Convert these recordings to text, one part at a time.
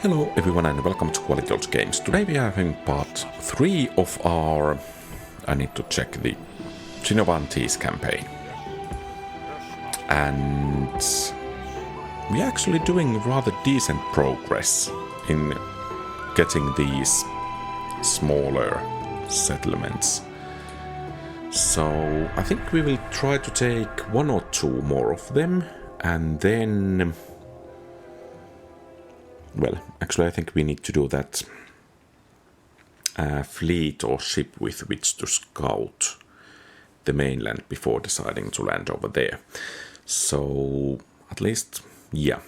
Hello everyone and welcome to QualityOldGames. Today we are having part 3 of our... I need to check the Trinovantes campaign. And we are actually doing rather decent progress in getting these smaller settlements. So I think we will try to take 1 or 2 more of them and then... Well, actually I think we need to do that fleet or ship with which to scout the mainland before deciding to land over there. So at least, yeah,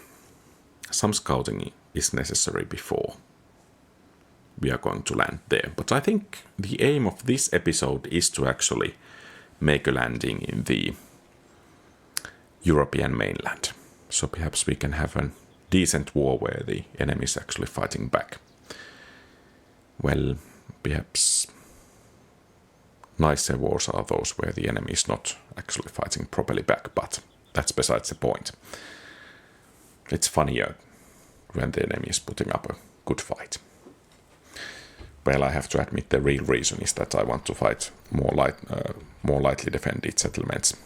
some scouting is necessary before we are going to land there. But I think the aim of this episode is to actually make a landing in the European mainland. So perhaps we can have a decent war where the enemy is actually fighting back. Well, perhaps nicer wars are those where the enemy is not actually fighting properly back, but that's besides the point. It's funnier when the enemy is putting up a good fight. Well, I have to admit the real reason is that I want to fight more lightly defended settlements,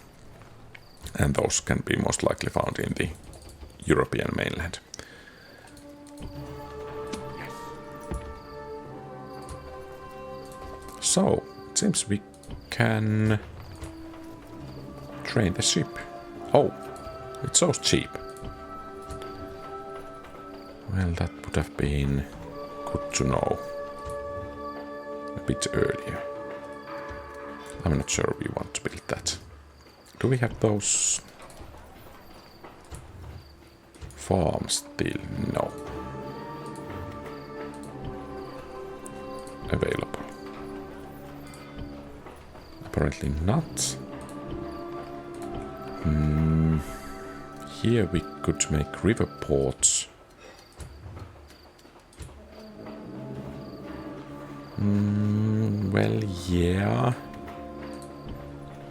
and those can be most likely found in the European mainland. So, it seems we can train the ship. Oh, it's so cheap. Well, that would have been good to know a bit earlier. I'm not sure we want to build that. Do we have those farms still? No. Available. Apparently not. Here we could make river ports. Well, yeah.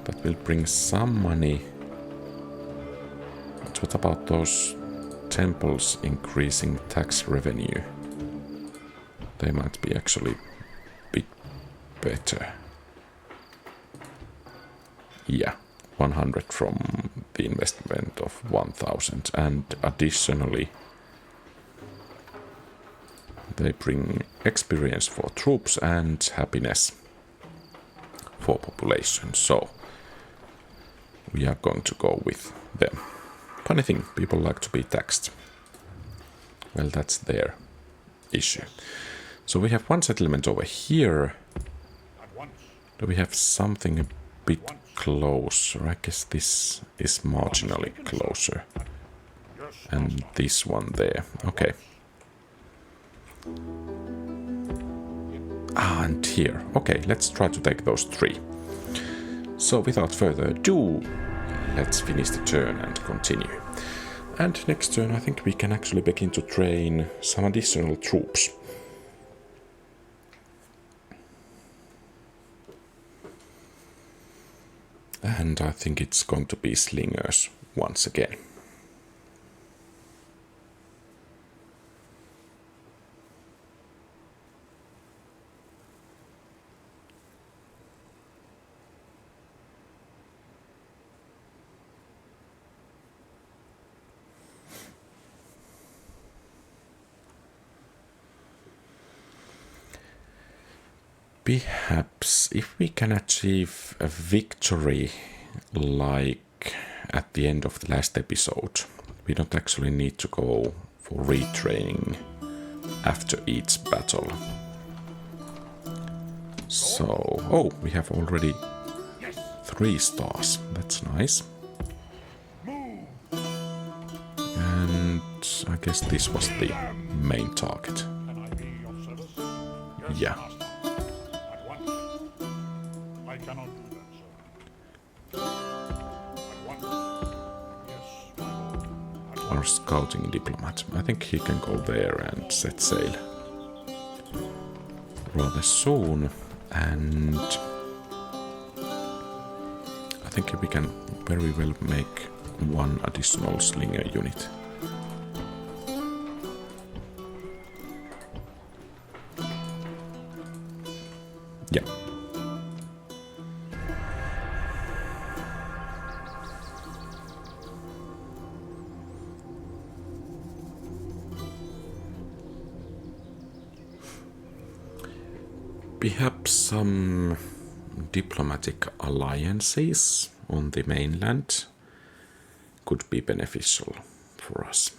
That will bring some money. But what about those temples increasing tax revenue? They might be actually a bit better. Yeah, 100 from the investment of 1000, and additionally they bring experience for troops and happiness for population, so we are going to go with them. Funny thing, people like to be taxed. Well, that's their issue. So we have one settlement over here. Do we have something a bit closer? I guess this is marginally closer. And this one there. Okay. And here. Okay, let's try to take those 3. So without further ado, let's finish the turn and continue. And next turn I think we can actually begin to train some additional troops. And I think it's going to be Slingers once again. Perhaps if we can achieve a victory like at the end of the last episode, we don't actually need to go for retraining after each battle. So, oh, we have already 3 stars. That's nice. And I guess this was the main target. Yeah. Our scouting diplomat. I think he can go there and set sail rather soon. And I think we can very well make 1 additional slinger unit. Yeah. Perhaps some diplomatic alliances on the mainland could be beneficial for us.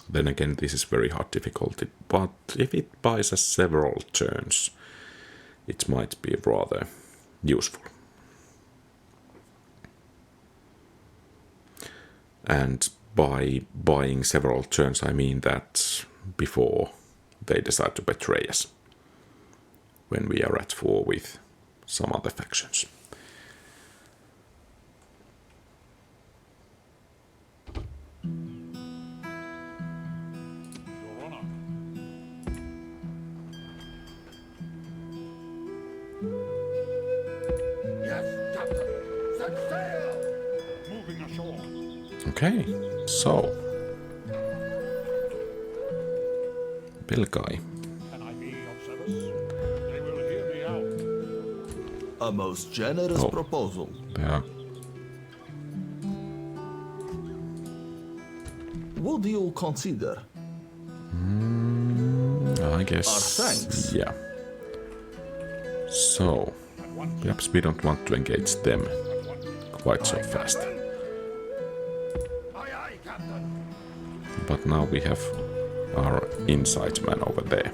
Then again, this is very hard difficulty, but if it buys us several turns, it might be rather useful. And by buying several turns, I mean that before they decide to betray us, when we are at war with some other factions. Okay, so Belgai. A most generous proposal. Yeah. Would you consider? I guess. Our thanks. Yeah. So, perhaps we don't want to engage them quite so fast. But now we have our inside man over there.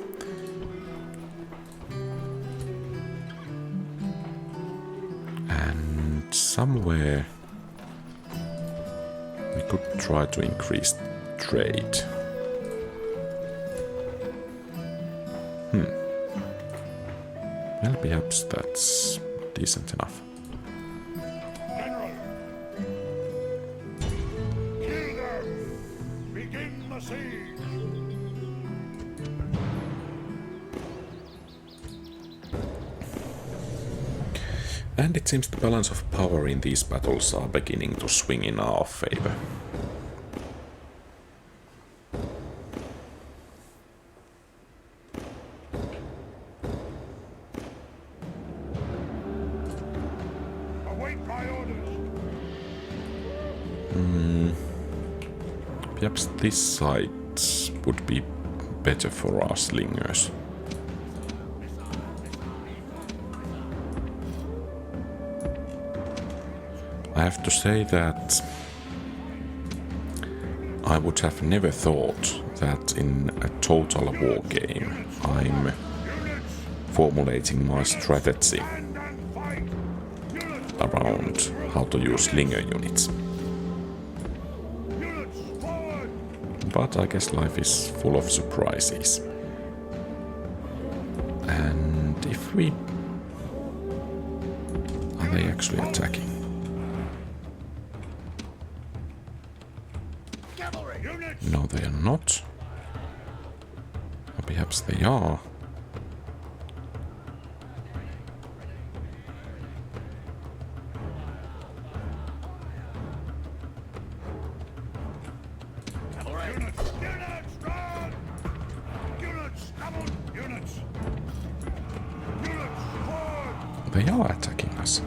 And somewhere we could try to increase trade. Well, perhaps that's decent enough. And it seems the balance of power in these battles are beginning to swing in our favor. Perhaps this side would be better for our slingers. I have to say that I would have never thought that in a TotalWar game I'm formulating my strategy around how to use slinger units. But I guess life is full of surprises. And if we... Are they actually attacking? No, they are not. Or perhaps they are. They are attacking us.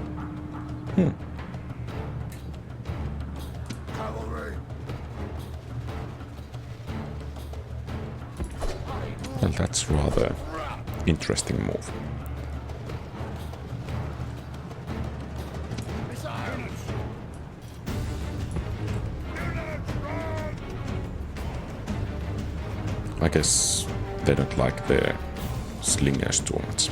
Well, that's rather interesting move. I guess they don't like their slingers too much.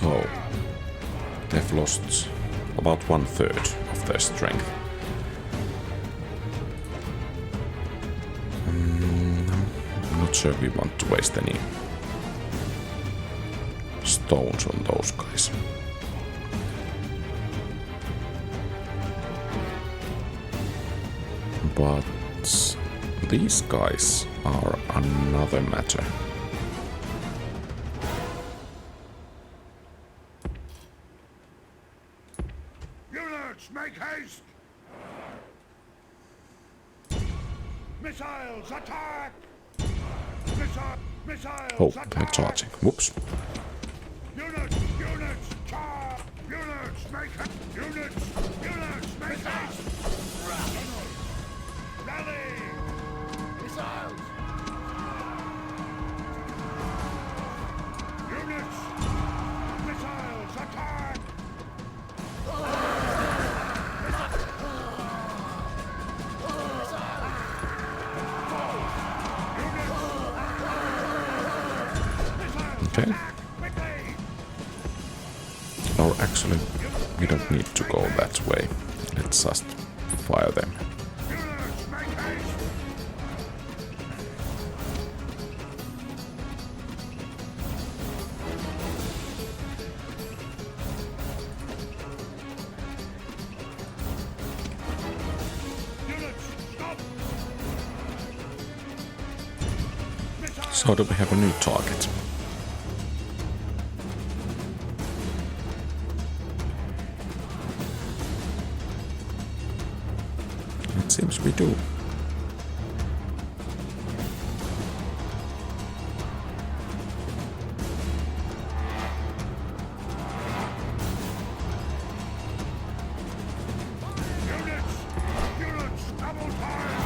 So, they've lost about 1/3 of their strength. I'm not sure we want to waste any stones on those guys. But these guys are another matter. Units, make haste! Missiles, attack! Missiles, Oh, attack! they're charging. Whoops. Units, charge! Units, make haste! Units, make haste! Rally! Missiles! Units! Missiles, attack! Okay. Or actually, we don't need to go that way. Let's just fire them. Units, make haste! Units, stop! So do we have a new target? It seems we do. Units, double fire!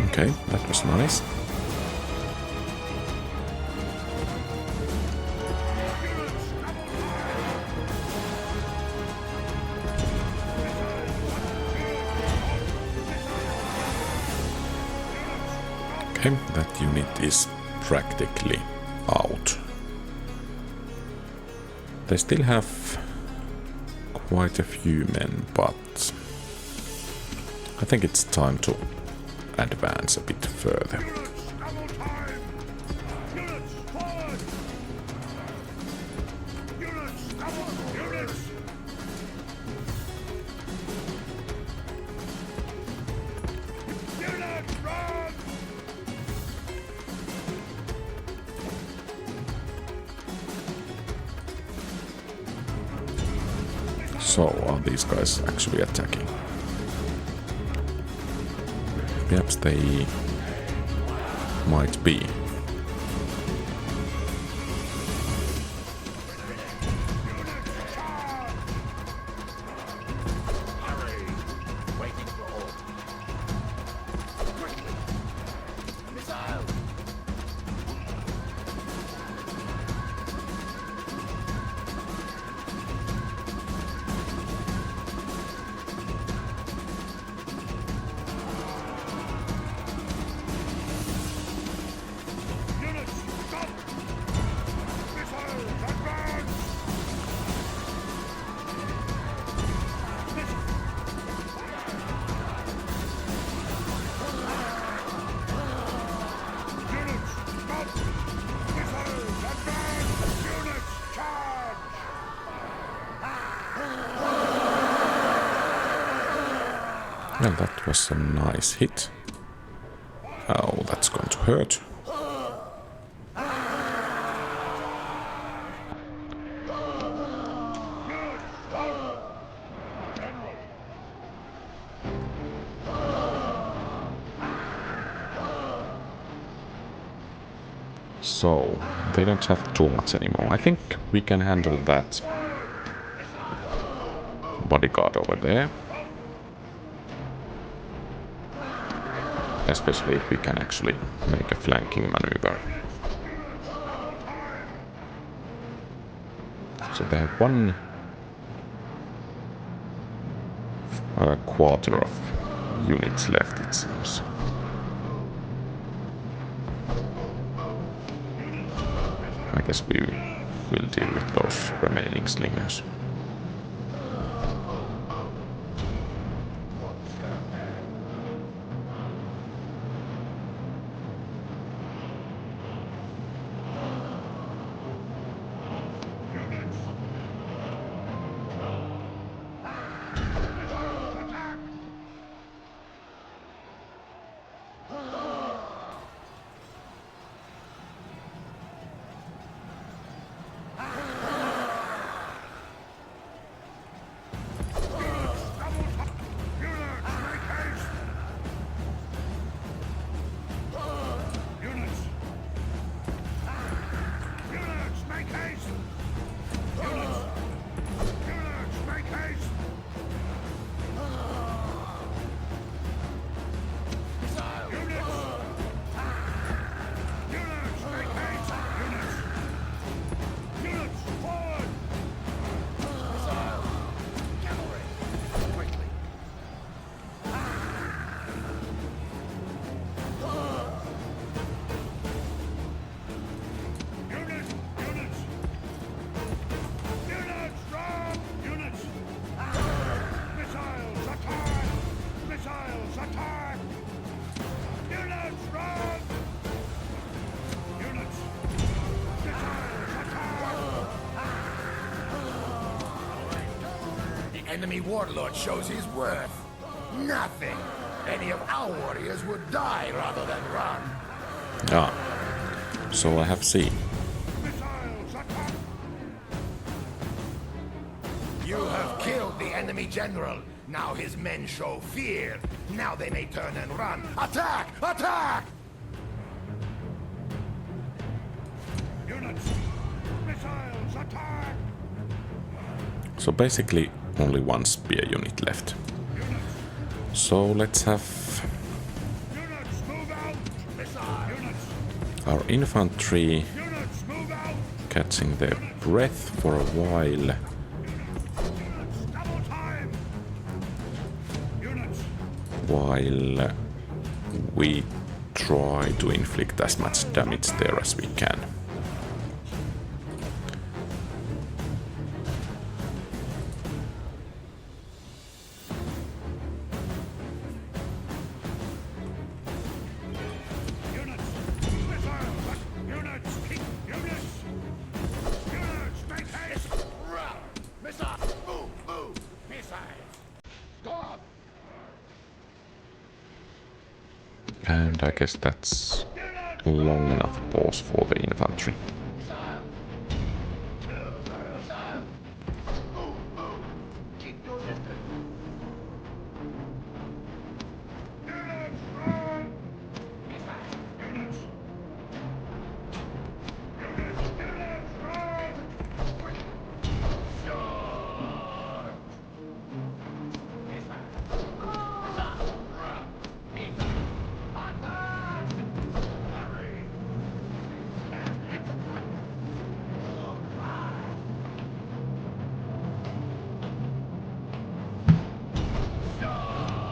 Okay, that was nice. Okay, that unit is practically out. They still have quite a few men, but I think it's time to advance a bit further. Units, double time! Units, forward! Units, double! Units! Units, run! So, are these guys actually attacking? Perhaps they might be. Waiting for orders. Quickly! Missiles! Units, stop! Missiles, advance! Units, stop! Missiles, advance! Units, charge! Well, that was a nice hit. Oh, that's going to hurt. So, they don't have too much anymore. I think we can handle that bodyguard over there. Especially if we can actually make a flanking maneuver. So they have one a quarter of units left, it seems. I guess we will deal with those remaining slingers. Enemy warlord shows his worth. Nothing. Any of our warriors would die rather than run. Ah, so I have seen. You have killed the enemy general. Now his men show fear. Now they may turn and run. Attack! Attack! Units! Missiles, attack! So basically only one spear unit left. So let's have Units, move out! Missile! Units! our infantry Units, move out! catching their breath for a while, Units, double time! Units! while we try to inflict as much damage there as we can. Units! Missiles! Units! Keep! Units! Units! Make haste! Run! Missile! Move! Move! Missiles! Stop! And I guess that's long enough pause for the infantry. Keep your distance. Units, run! Units! Units! Units, run!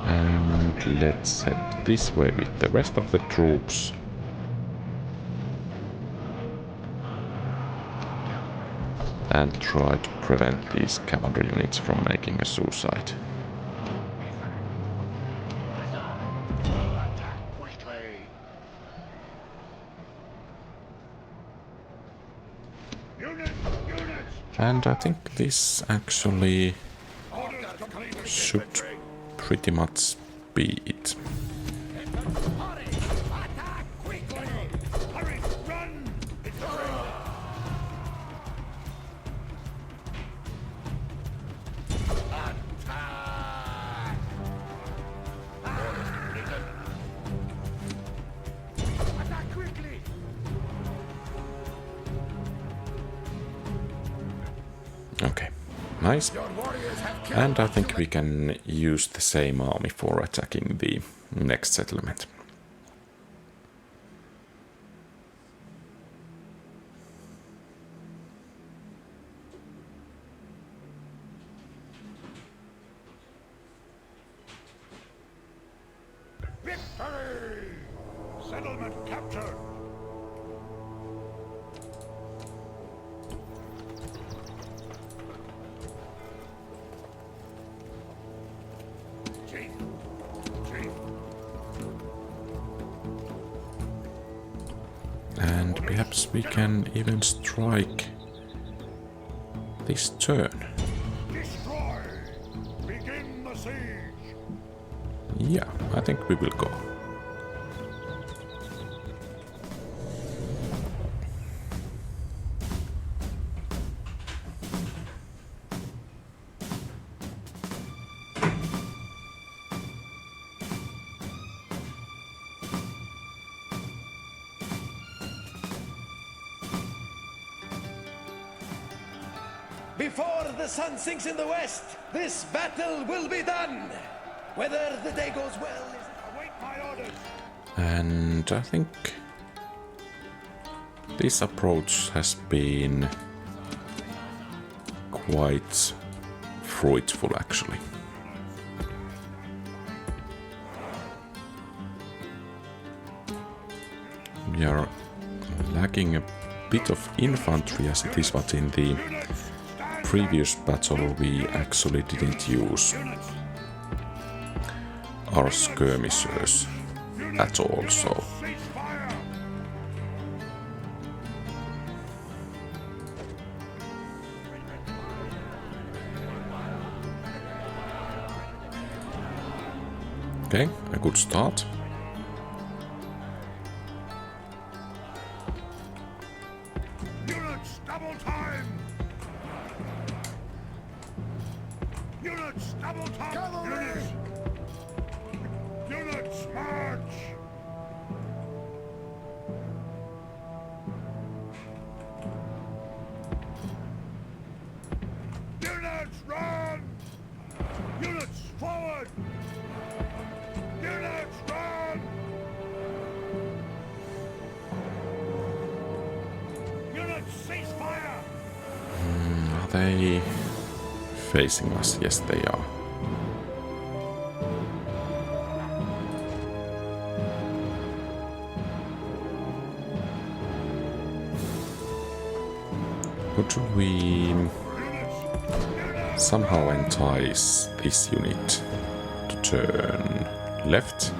And let's head this way with the rest of the troops. And try to prevent these cavalry units from making a suicide. Quickly. Units! Units! And I think this actually Orders complete! should pretty much be it. Hurry! Attack quickly! Hurry! Run! It's a Attack! Orders completed. Attack quickly! Okay, nice. Your warriors have killed. And I think we can use the same army for attacking the next settlement. Victory! Settlement captured! Chief! Chief! And perhaps we can even strike this turn. Destroy! Begin the siege! Yeah, I think we will go. Before the sun sinks in the west, this battle will be done. Whether the day goes well is... Await my orders! And I think this approach has been quite fruitful actually. We are lacking a bit of infantry as it is, but in the previous battle we actually didn't use our skirmishers at all, so Cease fire! okay, a good start. Units, double time! Units, double time! Cavalry! Units, march! Units, run! Units, forward! Units, run! Units, cease fire! Are they facing us? Yes, they are. Could we somehow entice this unit to turn left?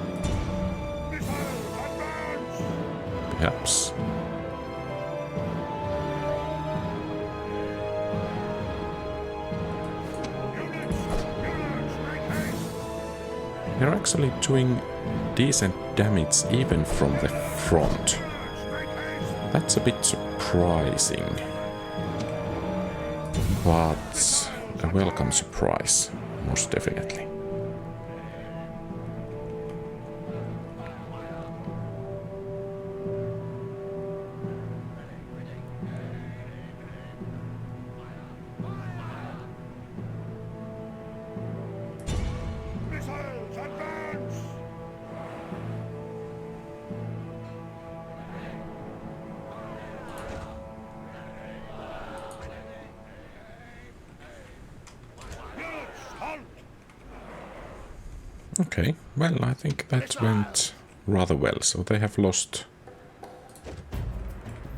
Missiles, advance! Perhaps. Units, make haste! We're actually doing decent damage even from the front. Make haste! That's a bit surprising. But a welcome surprise, most definitely. Missiles, advance! Units, halt! Okay, well, I think that went rather well. So they have lost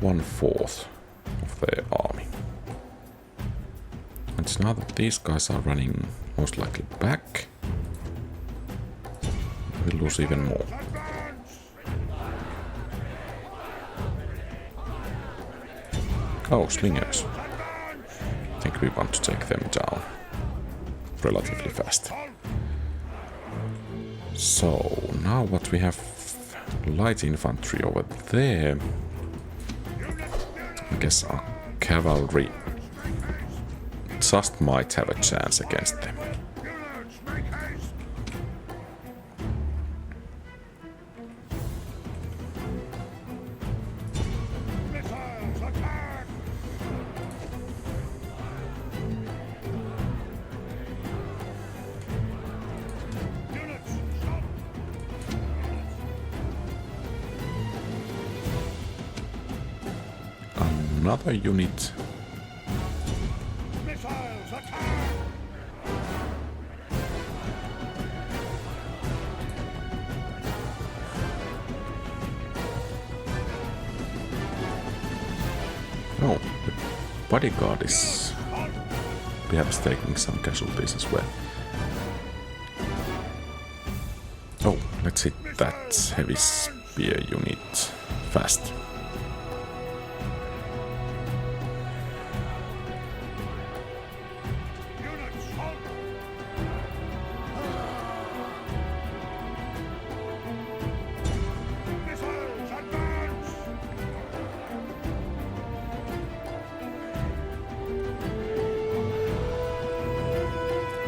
1/4 of their army. And now that these guys are running most likely back, we'll lose even more. Advance! Oh, Slingers. Advance! I think we want to take them down relatively fast. Halt! So, now what we have light infantry over there, I guess our cavalry just might have a chance against them. Units, make haste! Missiles, attack! Units, stop! Another unit. Missiles, attack! Oh, the bodyguard is perhaps taking some casualties as well. Oh, let's hit that heavy spear unit fast. Units, halt! Missiles, advance!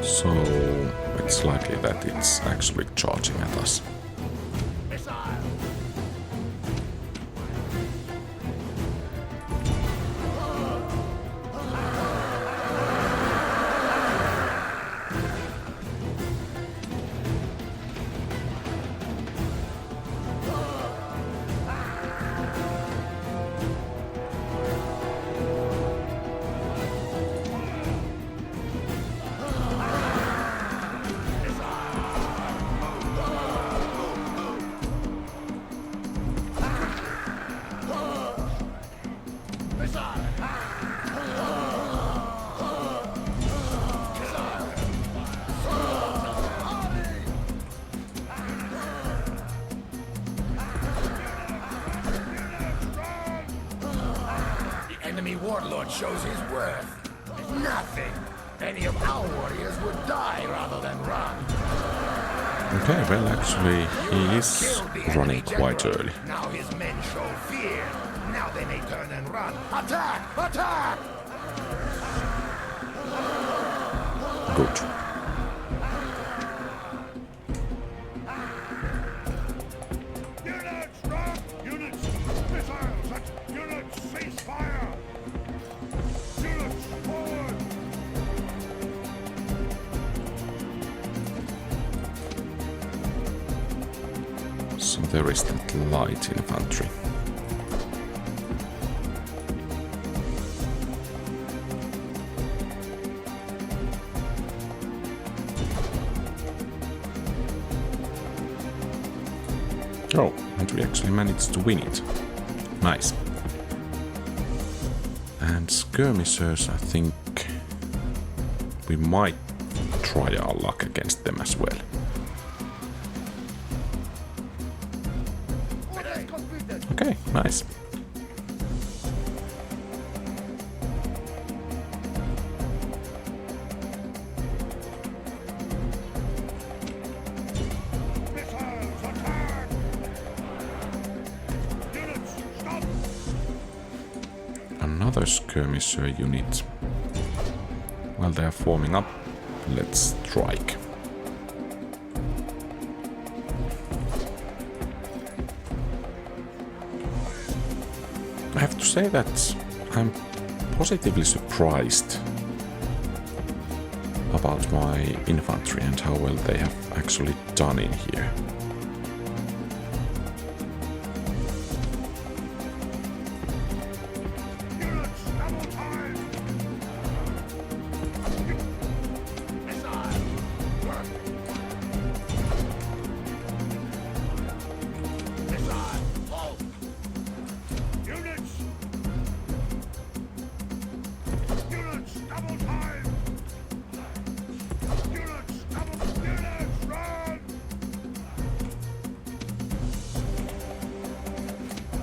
So it's likely that it's actually charging at us. Enemy warlord shows his worth. Nothing. Any of our warriors would die rather than run. Okay, well actually he is Killed the enemy running quite general. early. Now his men show fear. Now they may turn and run. Attack! Attack! Good. Units, run! Units, missiles! Units, cease fire! Units, forward! So there is that light infantry. Oh, and we actually managed to win it. Nice. And skirmishers, I think we might try our luck against them as well. Okay, nice. Missiles, attack! Units, stop! Another skirmisher unit. Well, they are forming up. Let's strike. I have to say that I'm positively surprised about my infantry and how well they have actually done in here. Units, double time! Units! Units, double time! Units, double... Units, run!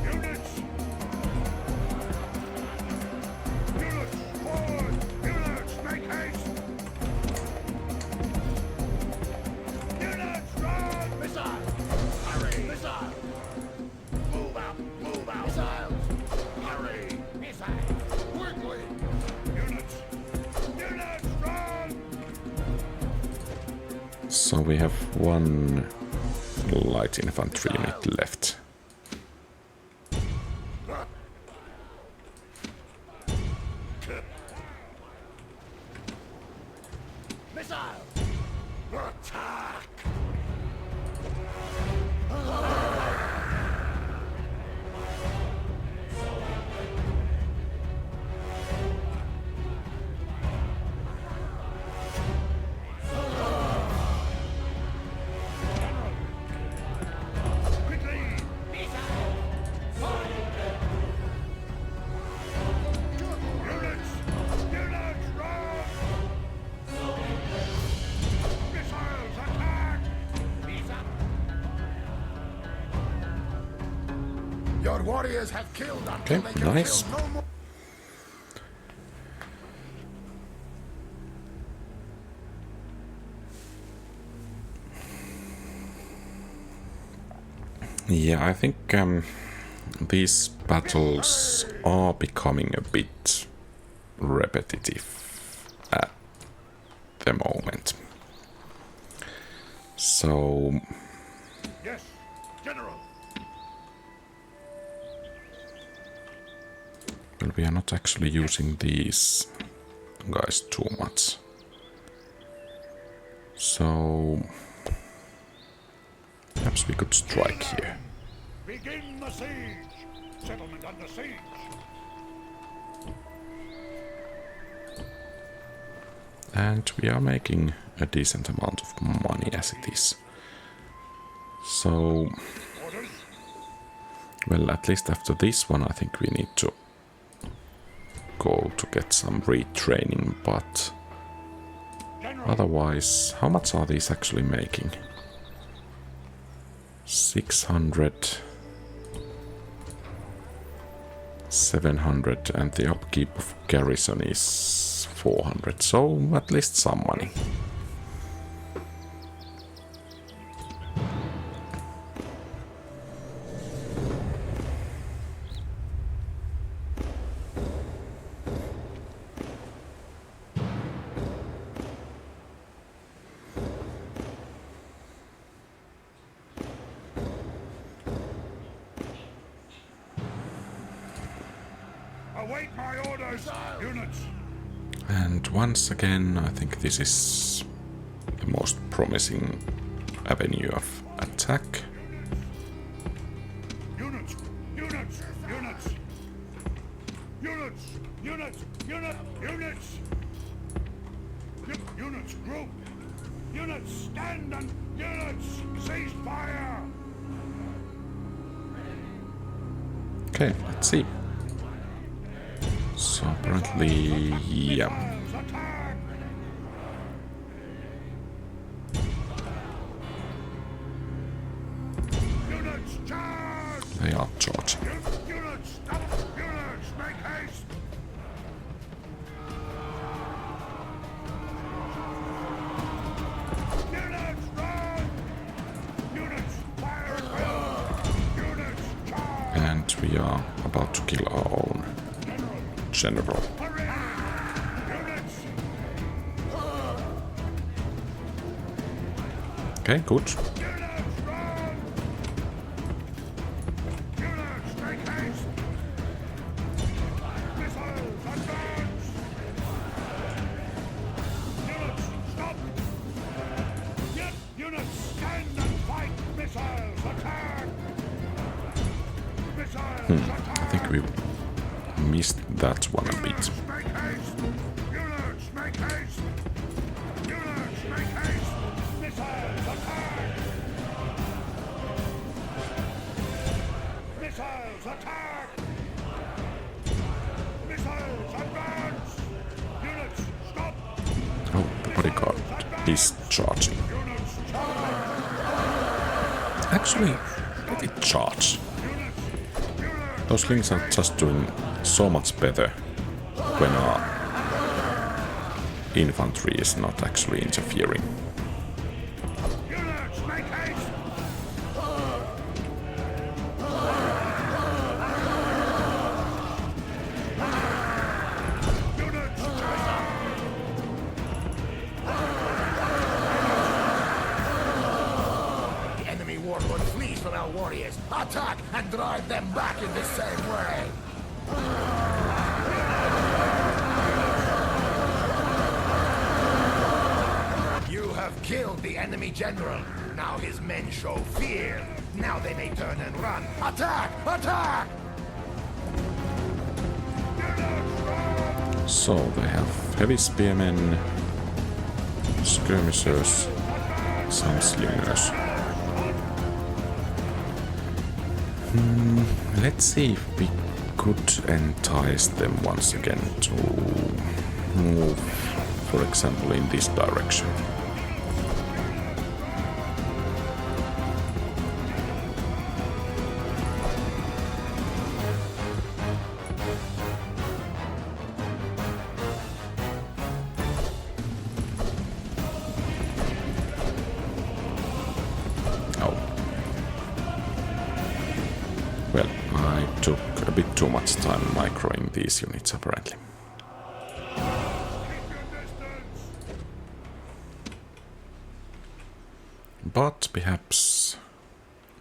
Units! Units, forward! Units, make haste! Units, run! Missile! Hurry! Missile! Move out! Move out! Missiles! Hurry! Missile! Quickly! Units! Units, run! So we have one light infantry unit left. Missile! Attack! Quickly! warriors have killed until Okay, they can nice. kill no more. Yeah, I think these battles are becoming a bit repetitive at the moment. So, Yes, General. well, we are not actually using these guys too much. So, perhaps we could strike here. Begin the siege. Settlement under siege. And we are making a decent amount of money as it is. So, Orders. well, at least after this one, I think we need to go to get some retraining, but General. otherwise, how much are these actually making? 600, 700, and the upkeep of garrison is 400, so at least some money. Await my orders, units. And once again, I think this is the most promising avenue of attack. Units, units, units. Units, units, units. Units, group. Units, stand and units, cease fire. Okay, let's see. So apparently, yeah, Missiles, attack. Units, charge. they are charging. Units, stop. Units, make haste. Units, run. Units, fire at will. Units, charge. And we are about to kill our own general. Hurry. Units, Okay, good. units, run. Units, make haste. Missiles, advance. Units, stop. Units, stand and fight. Missiles, attack. Missiles, attack. I think we missed that one a bit. Units, make haste. Units, make haste. Units, make haste. Missiles, attack. Missiles, attack. Missiles, advance. Units, stop. Oh, the bodyguard is charging. Units, charge. Actually, let it charge. Units, Those slings are just doing so much better when our infantry is not actually interfering. units, make haste. Units, charge. The enemy warlord flees from our warriors. Attack and drive them back in the same way. You have killed the enemy general. Now his men show fear. Now they may turn and run. Attack! Attack! So they have heavy spearmen, skirmishers, some slingers. Let's see if we could entice them once again to move, for example, in this direction. too much time microing these units apparently. But perhaps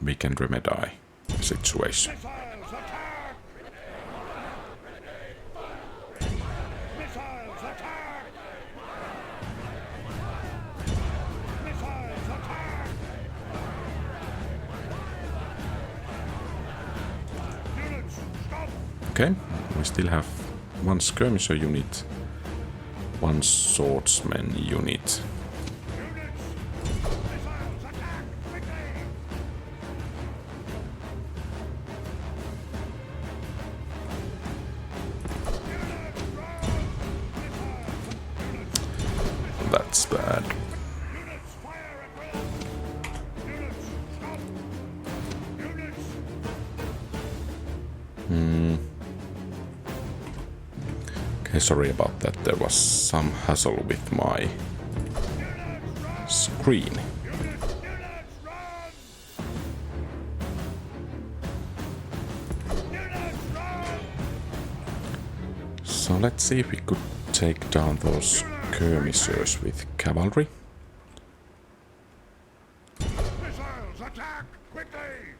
we can remedy the situation. Missiles attack! Missiles attack! Missiles attack! Units, stop! Okay, we still have one skirmisher unit, one swordsman unit. Units! Missiles attack! Quickly! That's bad. Units, fire at will! Units, stop! Units! Okay, sorry about that. There was some hassle with my screen. Units, run! Units, run! So let's see if we could take down those skirmishers with cavalry. Missiles attack! Quickly!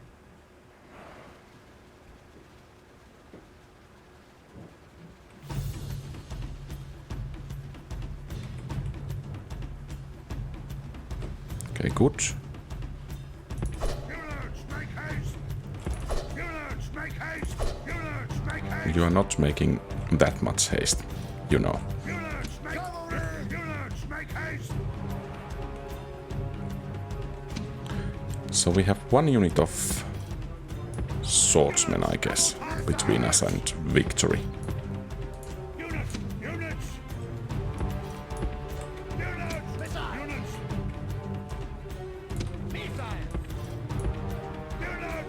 Okay, good. Units, make haste! Units, make haste! Units, make haste! You are not making that much haste, you know. Units, make haste! So we have one unit of swordsmen, I guess, between us and victory. Units! Units! Units! Units!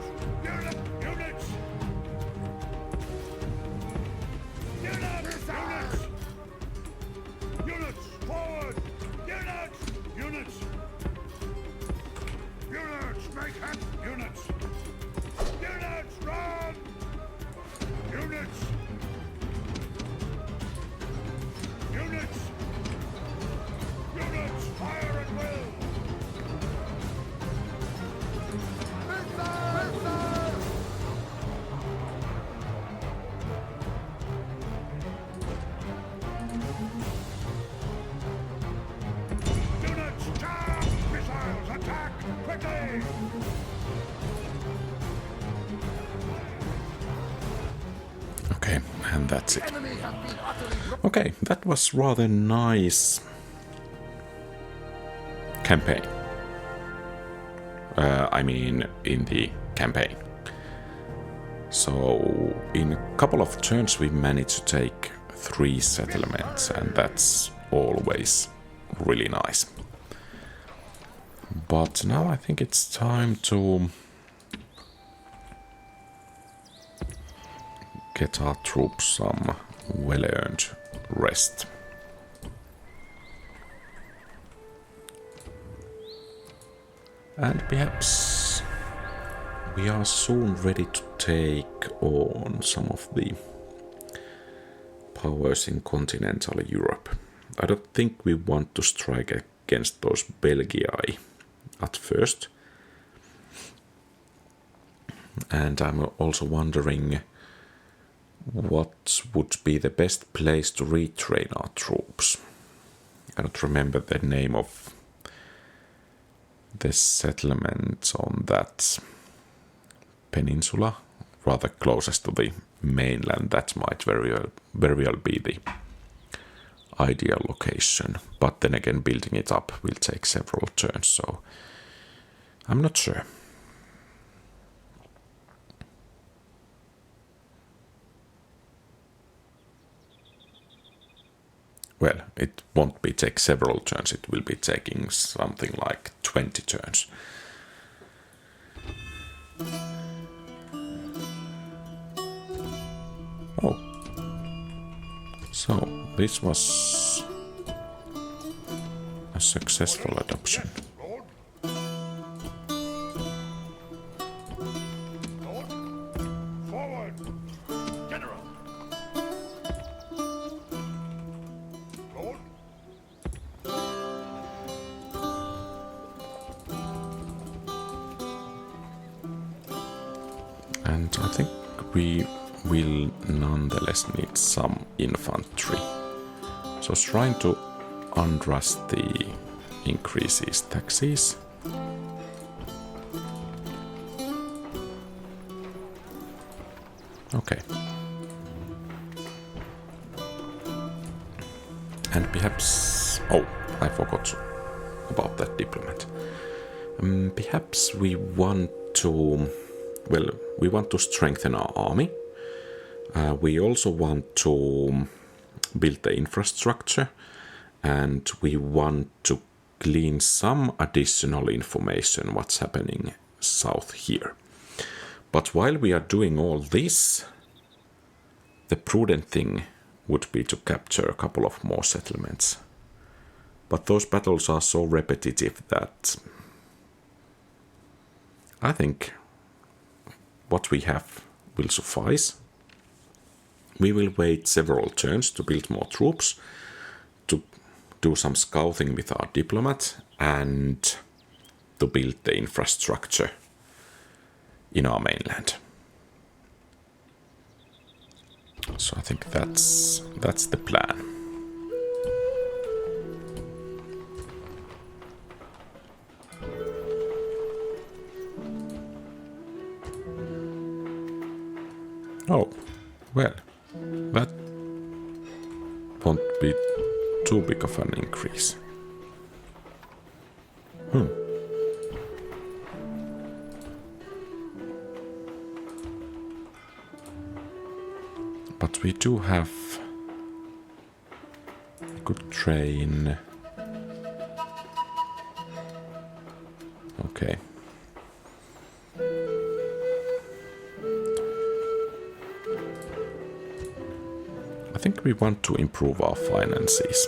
Units! Units! Units! Forward! Units! Units! Units! Make haste! Units! Units! Run! Units! Units! Units! Fire at will! Units, charge! Missiles, attack! Quickly! Okay, and that's it. Okay, that was rather nice campaign. I mean, in the campaign. So, in a couple of turns we managed to take 3 settlements, and that's always really nice. But now I think it's time to get our troops some well-earned rest. And perhaps we are soon ready to take on some of the powers in continental Europe. I don't think we want to strike against those Belgii at first. And I'm also wondering what would be the best place to retrain our troops. I don't remember the name of the settlement on that peninsula, rather closest to the mainland. That might very well be the ideal location. But then again, building it up will take several turns, so I'm not sure. Well, it won't be take several turns, it will be taking something like 20 turns. Oh. So, this was a successful adoption. Lord? Lord? Forward! And I think we will nonetheless need some infantry. So trying to unrust the increases taxes. Okay. And perhaps... Oh, I forgot about that diplomat. Perhaps we want to... Well, we want to strengthen our army. We also want to build the infrastructure. And we want to glean some additional information what's happening south here. But while we are doing all this, the prudent thing would be to capture a couple of more settlements. But those battles are so repetitive that I think what we have will suffice. We will wait several turns to build more troops, to do some scouting with our diplomat, and to build the infrastructure in our mainland. So I think that's the plan. Oh, well, that won't be too big of an increase. But we do have a good train. Okay. I think we want to improve our finances.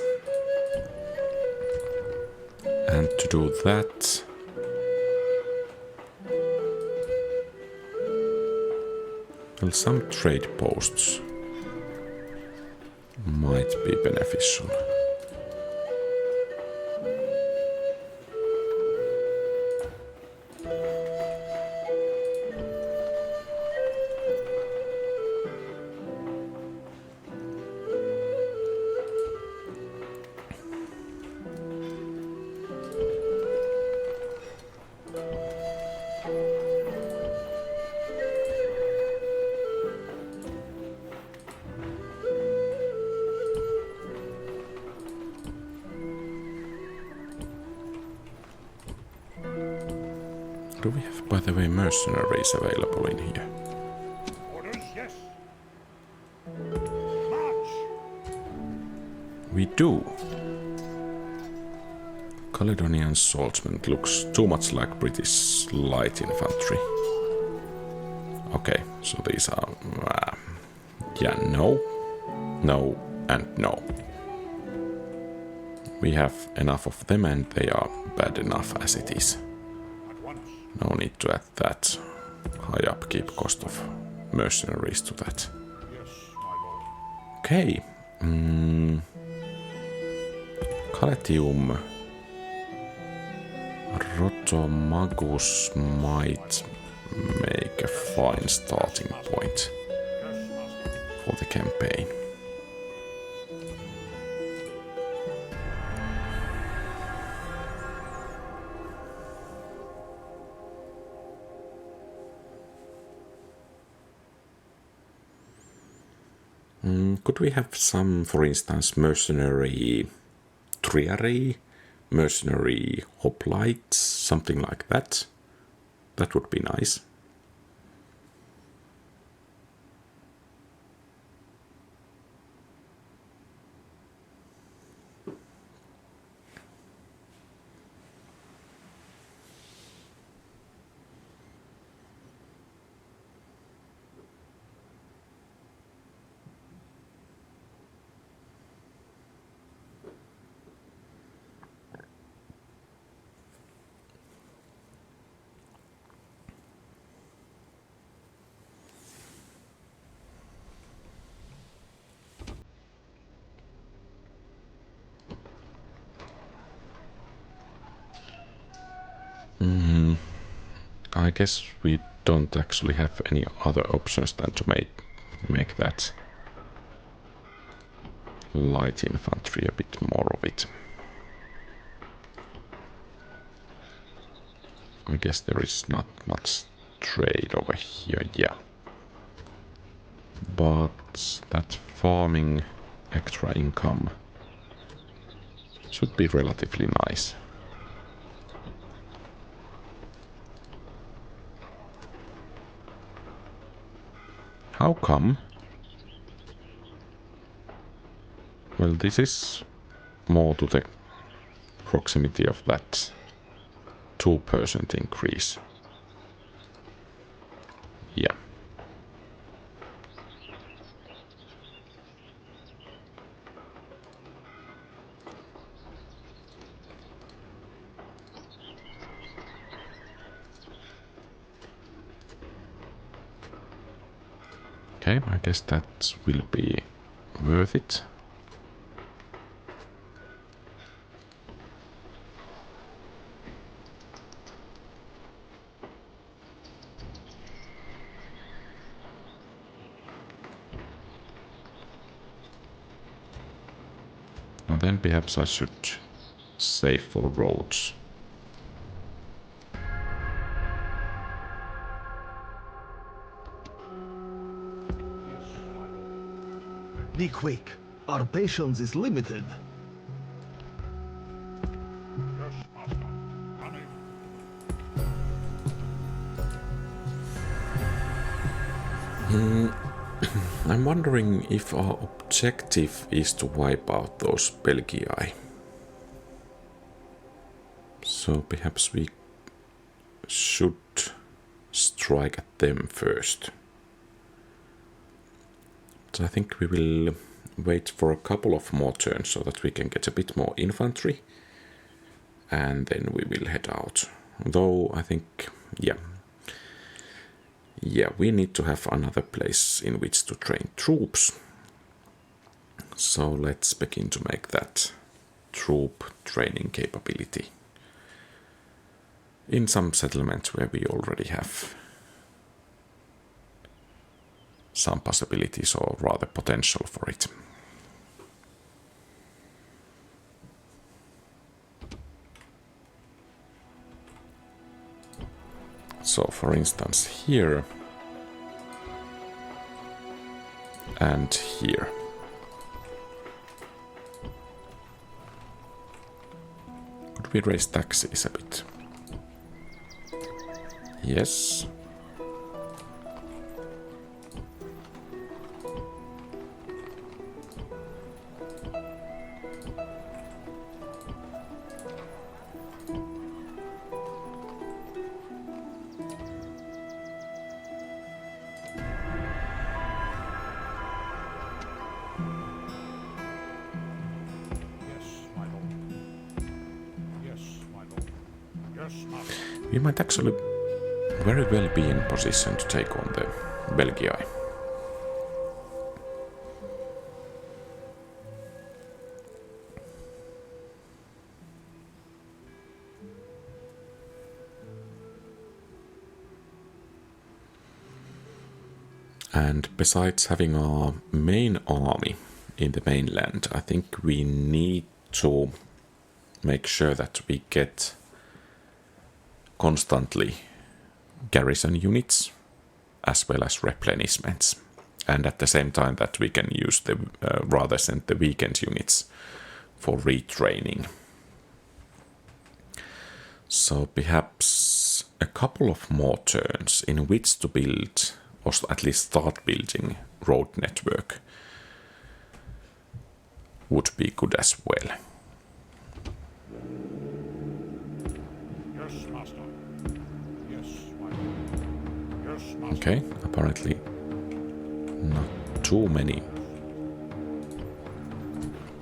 And to do that, well, some trade posts might be beneficial. Do we have, by the way, mercenaries available in here? Orders, yes. March! We do. Caledonian swordsman looks too much like British light infantry. Okay, so these are... yeah, no, no, and no. We have enough of them and they are bad enough as it is. No need to add that high upkeep cost of mercenaries to that. Yes, my lord. Okay. Caletium Rotomagus might make a fine starting point Yes, master. for the campaign. Could we have some, for instance, mercenary triary, mercenary hoplites, something like that? That would be nice. I guess we don't actually have any other options than to make that light infantry a bit more of it. I guess there is not much trade over here, yeah. But that farming extra income should be relatively nice. How come? Well, this is more to the proximity of that 2% increase. Yeah. Okay, I guess that will be worth it. And then perhaps I should save for roads. Be quick. Our patience is limited. Yes, master. Coming. I'm wondering if our objective is to wipe out those Belgii. So perhaps we should strike at them first. So I think we will wait for a couple of more turns so that we can get a bit more infantry. And then we will head out. Though I think, yeah, we need to have another place in which to train troops. So let's begin to make that troop training capability in some settlement where we already have some possibilities, or rather potential for it. So for instance here and here. Could we raise taxes a bit? Yes. We might actually very well be in position to take on the Belgii. And besides having our main army in the mainland, I think we need to make sure that we get constantly garrison units as well as replenishments, and at the same time that we can use the rather send the weekend units for retraining. So perhaps a couple of more turns in which to build, or at least start building, road network would be good as well. Yes, master. Yes, my lord. Yes, master. Okay, apparently not too many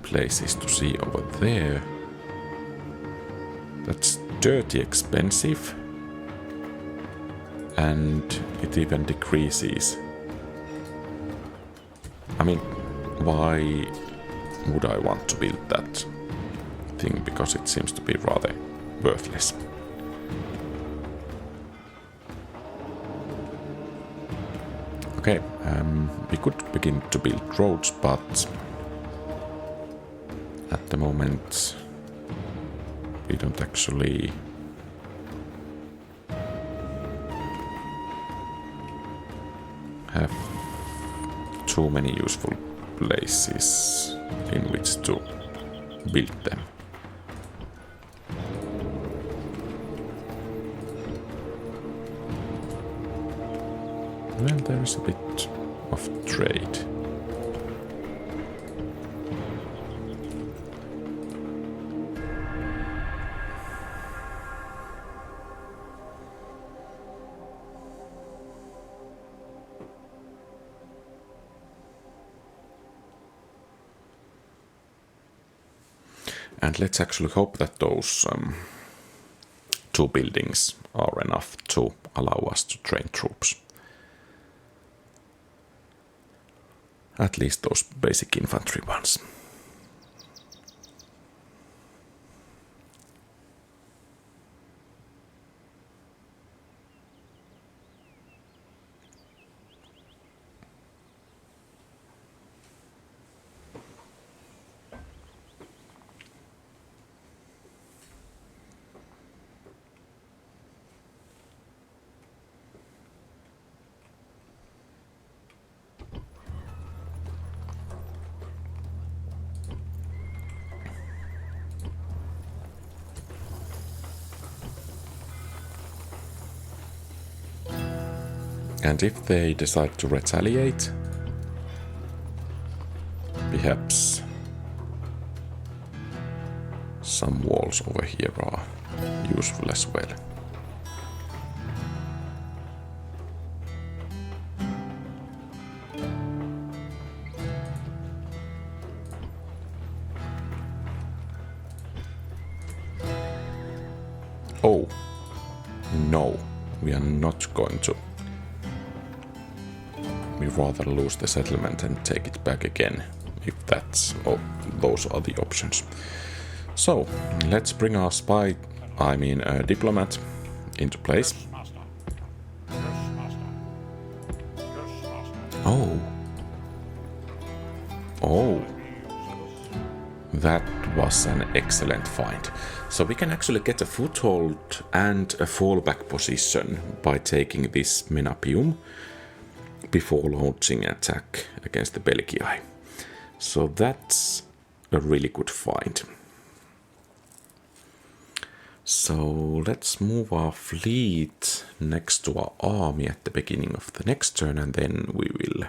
places to see over there. That's dirty expensive, and it even decreases. I mean, why would I want to build that thing? Because it seems to be rather worthless. Okay, we could begin to build roads, but at the moment we don't actually have too many useful places in which to build them. Well, there is a bit of trade. And let's actually hope that those two buildings are enough to allow us to train troops. At least those basic infantry ones. And if they decide to retaliate, perhaps some walls over here are useful as well. Oh, no, we are not going to. We rather lose the settlement and take it back again, if that's, oh, those are the options. So, let's bring our diplomat into place. Yes, master. Yes, master. Yes, master. Oh. Oh. That was an excellent find. So we can actually get a foothold and a fallback position by taking this Menapium before launching an attack against the Belgii. So that's a really good find. So let's move our fleet next to our army at the beginning of the next turn, and then we will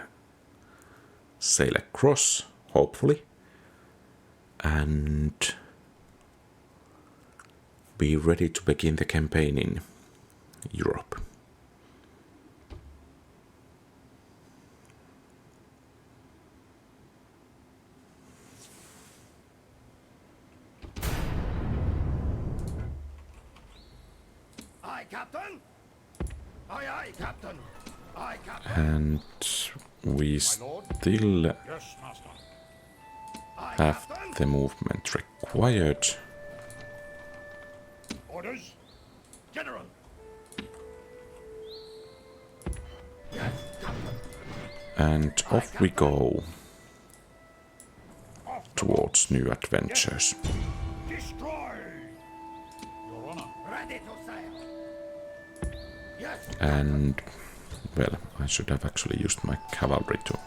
sail across, hopefully, and be ready to begin the campaign in Europe. Aye, Captain. Aye, aye, Captain. Aye, Captain. And we still Yes, master. Aye, have Captain. the movement required. Orders? General. Yes, Captain. And off we go towards new adventures. Destroy! Your honor. Ready to sail. Yes. And, well, I should have actually used my cavalry to...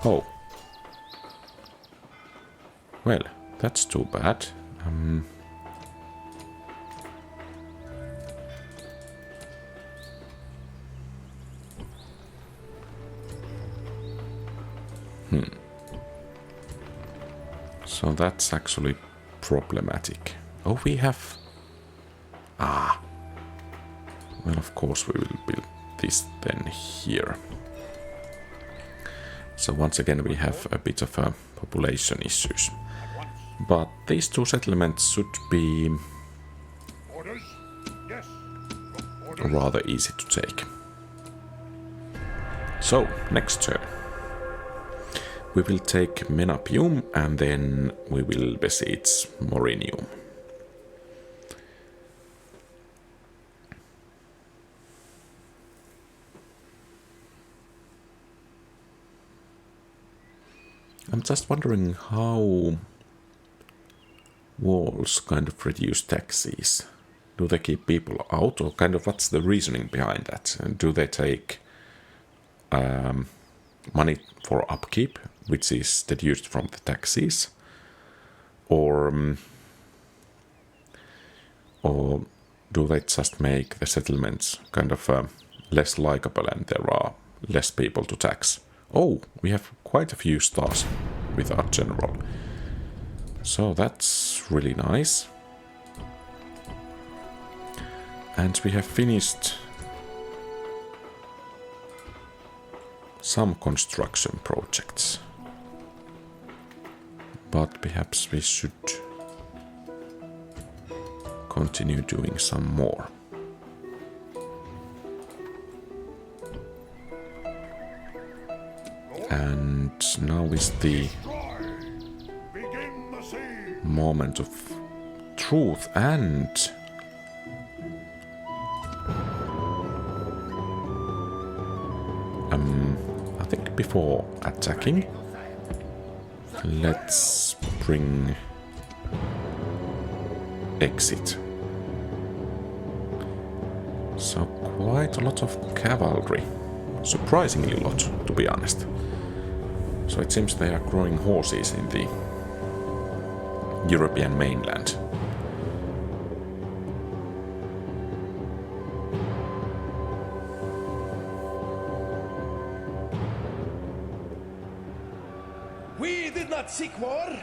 Oh. Well, that's too bad. So that's actually problematic. Oh, we have... Ah. Well, of course we will build this then here. So once again we have a bit of a population issues. But these two settlements should be Orders? Yes. Orders? rather easy to take. So, next turn. We will take Menapium and then we will besiege Morinium. I'm just wondering how walls kind of reduce taxes. Do they keep people out, or kind of what's the reasoning behind that? And do they take money for upkeep, which is deduced from the taxes, or do they just make the settlements kind of less likable and there are less people to tax? Oh, we have quite a few stars with our general. So that's really nice. And we have finished some construction projects. But perhaps we should continue doing some more. And now is the Begin the siege. moment of truth, and I think before attacking, let's bring exit. So quite a lot of cavalry, surprisingly a lot, to be honest. So it seems they are growing horses in the European mainland. We did not seek war.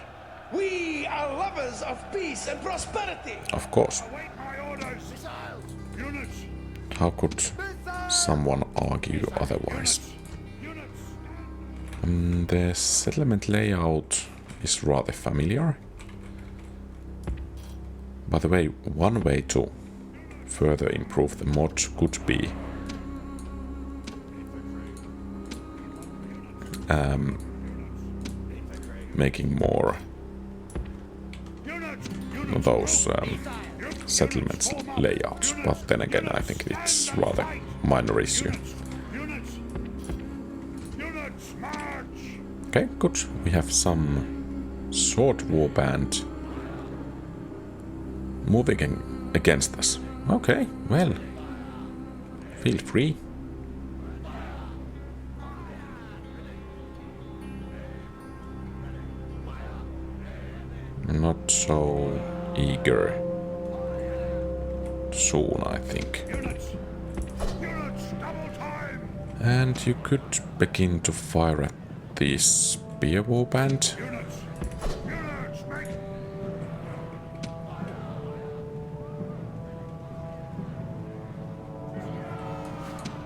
We are lovers of peace and prosperity. Of course. Await my orders. Units. How could someone argue otherwise? Units. The settlement layout is rather familiar. By the way, one way to further improve the mod could be making more those settlements layouts, but then again I think it's rather minor issue. Units. Units, march. Okay, good. We have some sword warband moving against us. Okay, well, feel free. Not so eager soon, I think. Units. Units, double time. And you could begin to fire at this spear warband. Units. Units, make.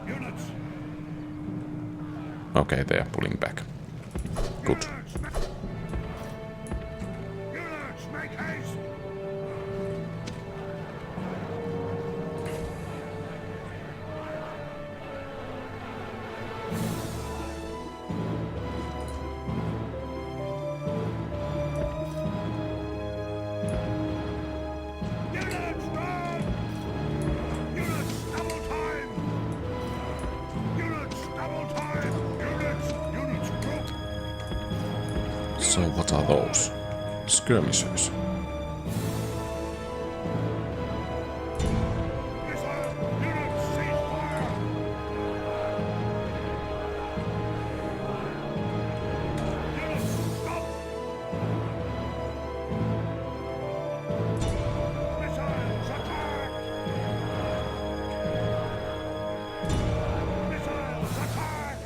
Units. Okay, they are pulling back. Good. Units, units, make haste. Units, run. Units, double time. Units, double time. Units, group. So what are those? Skirmishers. Missile. Units, cease fire. Units, stop. Missiles, attack. Missiles, attack.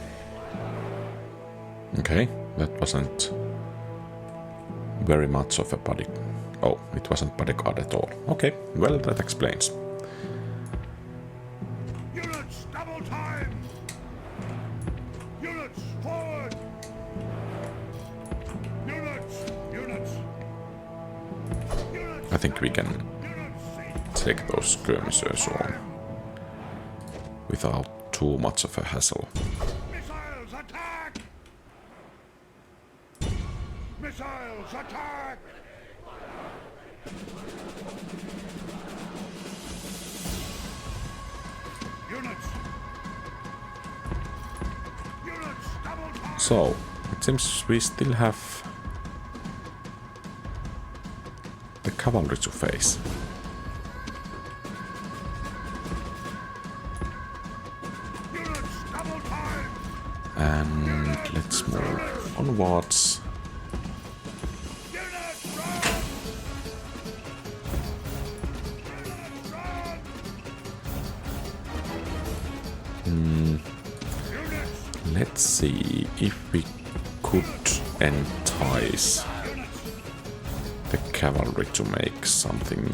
Okay, that wasn't very much of a body. Oh, it wasn't bodyguard at all. Okay, well, that explains. Units, double time. Units, forward. Units, units. Units, I think we can units, cease. take those skirmishers on without too much of a hassle. Missiles, attack. Missiles, attack. Units. Units, double time. So, It seems we still have the cavalry to face. And let's move onwards. Let's see if we could entice the cavalry to make something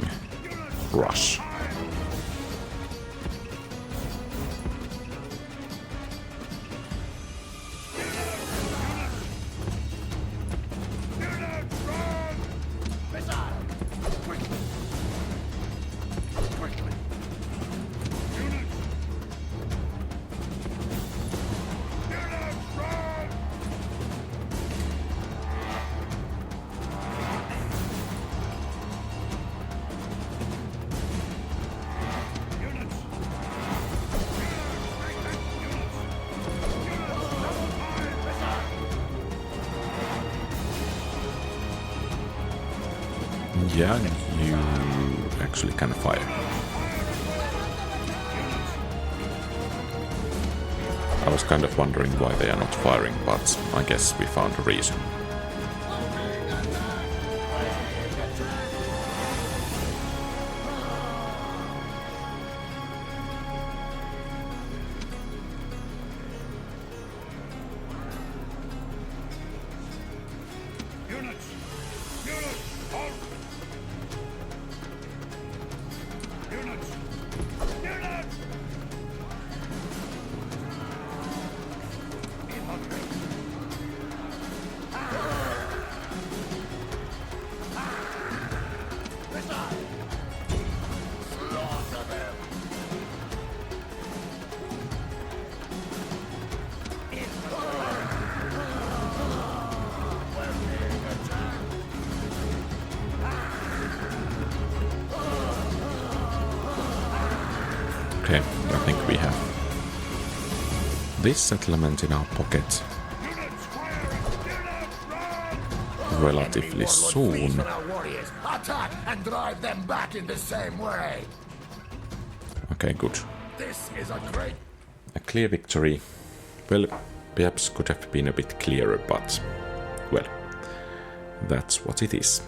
rush. Yeah, you actually can fire. I was kind of wondering why they are not firing, but I guess we found a reason. Okay, I think we have this settlement in our pocket relatively soon. Attack and drive them back in the same way. Okay, good. This is a great. A clear victory. Well, perhaps could have been a bit clearer, but well, that's what it is.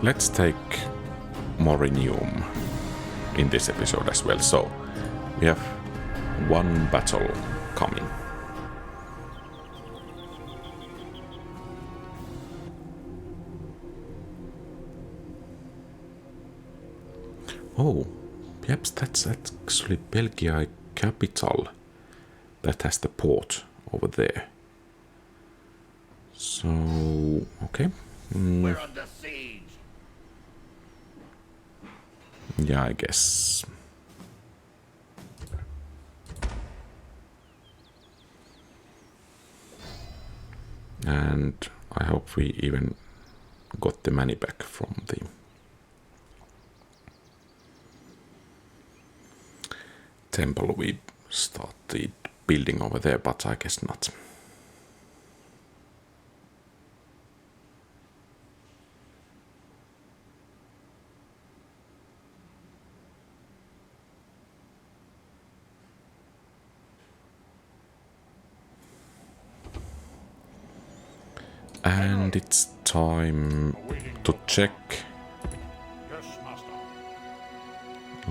Let's take Morinium in this episode as well. So we have one battle coming. Oh, perhaps that's actually Belgian capital that has the port over there. So, okay. We're under siege. Yeah, I guess. And I hope we even got the money back from the temple we started building over there, but I guess not. And it's time to check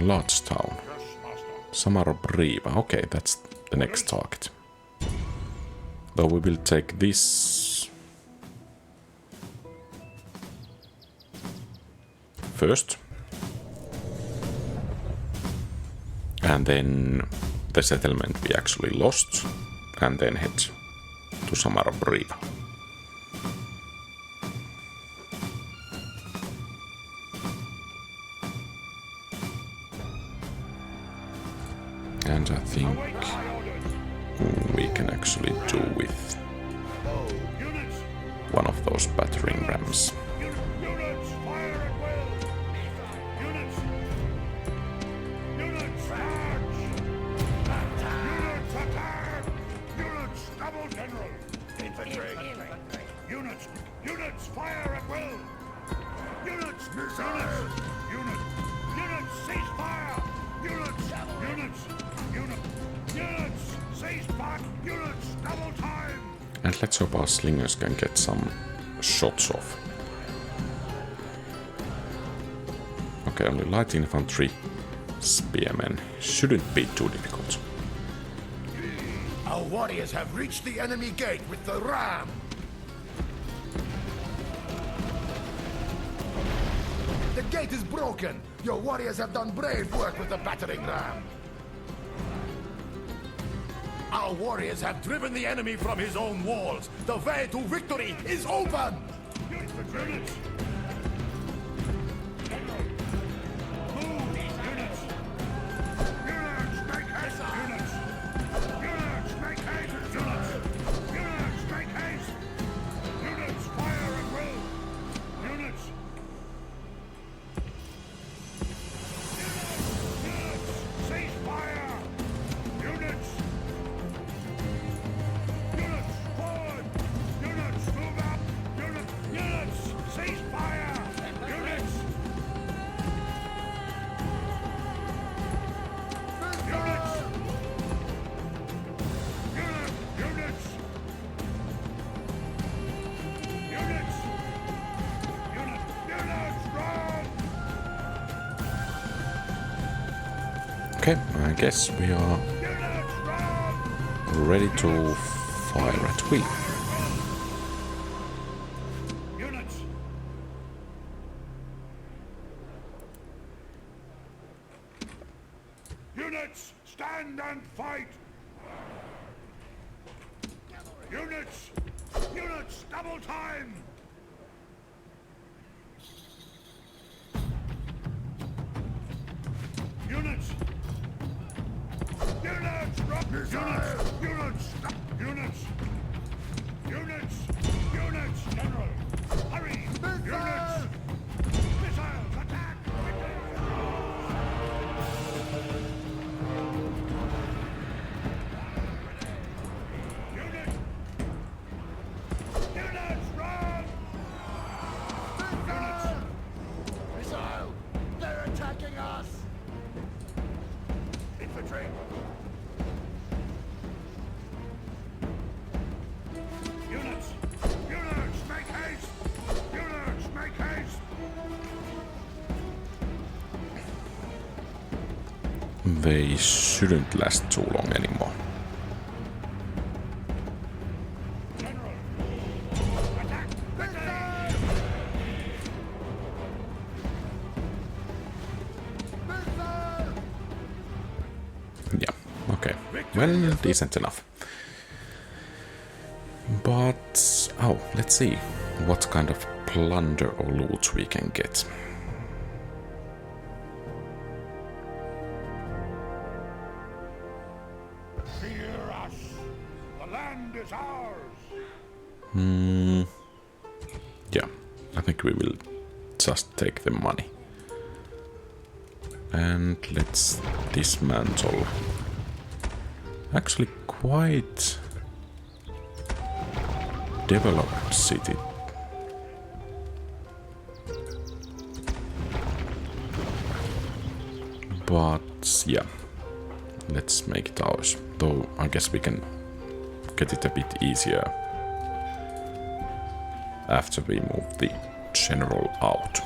Large town. Samaro-Briva. Okay, that's the next target. Though we will take this first. And then the settlement we actually lost. And then head to Samaro-Briva. And I think we can actually do with one of those battering rams. Units, fire at will! Units! Units, charge! Units, attack! Units, double general! Infantry! Units! Units, fire at will! Units! Missiles! Units! Units, cease fire! Units! Units! Units! Cease back! Units! Double time! And let's hope our slingers can get some shots off. Okay, only light infantry, spearmen. Shouldn't be too difficult. Our warriors have reached the enemy gate with the ram. The gate is broken. Your warriors have done brave work with the battering ram. Our warriors have driven the enemy from his own walls. The way to victory is open! Units! Move! Units! Units, make haste! Units! Units, make haste! Units! Units, make haste! Units, fire at will! Units! Units, cease fire! Units! Units, forward! Units, move up! Units, cease fire! Units! Units! Units! Units! Units, run! Okay, I guess we are Units, run! ready to fire at will. Units! Units, stand and fight! Units! Units, double time! Units! Units, rock! Units! Units! Units! Units! Units, General! Hurry! Units! Missiles, attack! Units! Units, run! Units! Missile! They're attacking us! Infantry! Units! Units, make haste! Units, make haste! They shouldn't last too long anymore. General! Attack! Victory! Yeah, okay. Well, decent enough. But, oh, let's see what kind of plunder or loot we can get. Fear us! The land is ours! Yeah, I think we will just take the money. And let's dismantle. Actually, quite developed city. But yeah, let's make it ours. Though I guess we can get it a bit easier after we move the general out.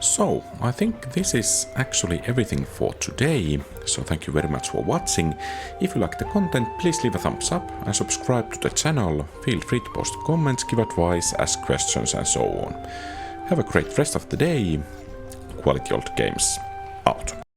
So, I think this is actually everything for today, so thank you very much for watching. If you like the content, please leave a thumbs up and subscribe to the channel. Feel free to post comments, give advice, ask questions and so on. Have a great rest of the day. QualityOldGames out.